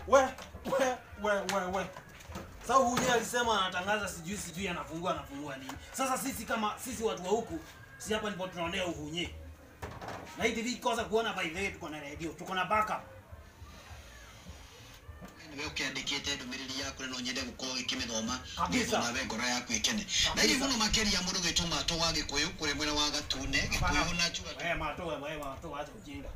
We. Sasa huyu alisema anatangaza sijui anafungua nini. Sasa sisi kama sisi watu wa huku, si hapa ndipo tunaonea uhunye. Na hii TV kosa kuona by the way tuko na radio, tuko na backup. Wewe ukiandikite ndumiriri yaku no nyende gukorwo gikimithoma kabisa na we ngoro yaku ikene na hivi muno makeri ya mundu gituma to wa gikuyu kure mwena wa gatune gikuyu na chura mato acha ujinga.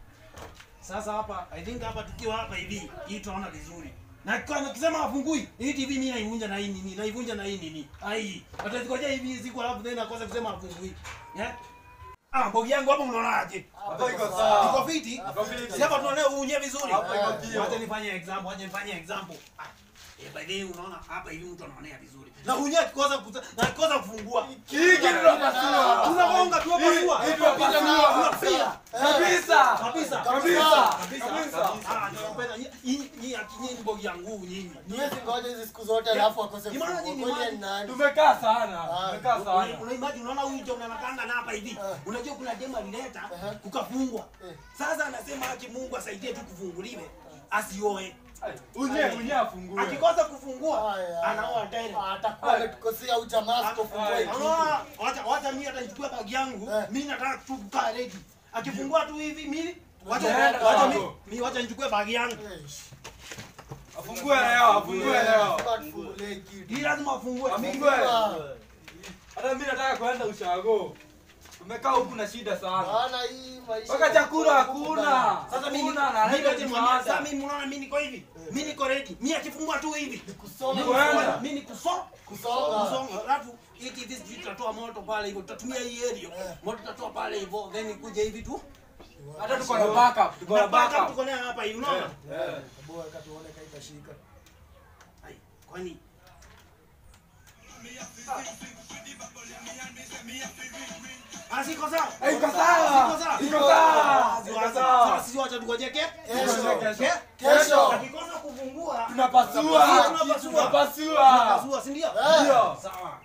Sasa hapa I think hapa tukiwa hapa hivi hii tunaona vizuri. Na kama kisema afungui hii TV mimi naivunja na hii nini? Naivunja na hii nini? Ai, atazikoja hivi siku alafu tena kosa kusema afungui. Mbogi yangu hapo unaonaje? Hapo iko sawa. Iko fiti? Si hapa tunaona uunye vizuri. Hapo iko pia. Wacha nifanye example. By the way unaona hapa hivi mtu anaonea vizuri. Na uunye akikosa kufungua. Hiki tunapasua. Tunagonga tu hapa. Hivi tunapita nao. Kabisa. Napenda nyinyi mbogi yangu nyinyi. Niwezi ngoja hizi siku zote alafu akose kufungua. Tumekaa sana. Una imagine unaona huyu John anakanga na hapa hivi. Unajua kuna demo alileta kukafungwa. Sasa anasema haki Mungu asaidie tu kufunguliwe. Asioe. Unye afungue. Akikosa kufungua anaoa direct. Atakuwa ametukosea au jamaa kufungua hivi. Wacha mimi atachukua bagi yangu. Mimi nataka tu kukaa ready. Akifungua tu hivi mimi wacha nichukue bagi yangu. Afungue leo. Hii lazima afungue. Hata mimi nataka kwenda ushago. Tumekaa huku na shida sana. Bana hii maisha. Mpaka chakula hakuna. Sasa mimi unaona mimi niko hivi. Mimi niko ready. Mimi akifungua tu hivi. Mimi kusonga. Alafu hiki tutatoa moto pale hivyo. Tutatumia hii area. Moto tutatoa pale hivyo. Then kuja hivi tu. Hata tuko na backup. Tuko na hapa hivi unaona? Boa katuone kaitashika. Ai, kwani Iko sawa. Sasa sisi wacha tugoje kesho. Akikosa kufungua tunapasua, si ndio? sawa.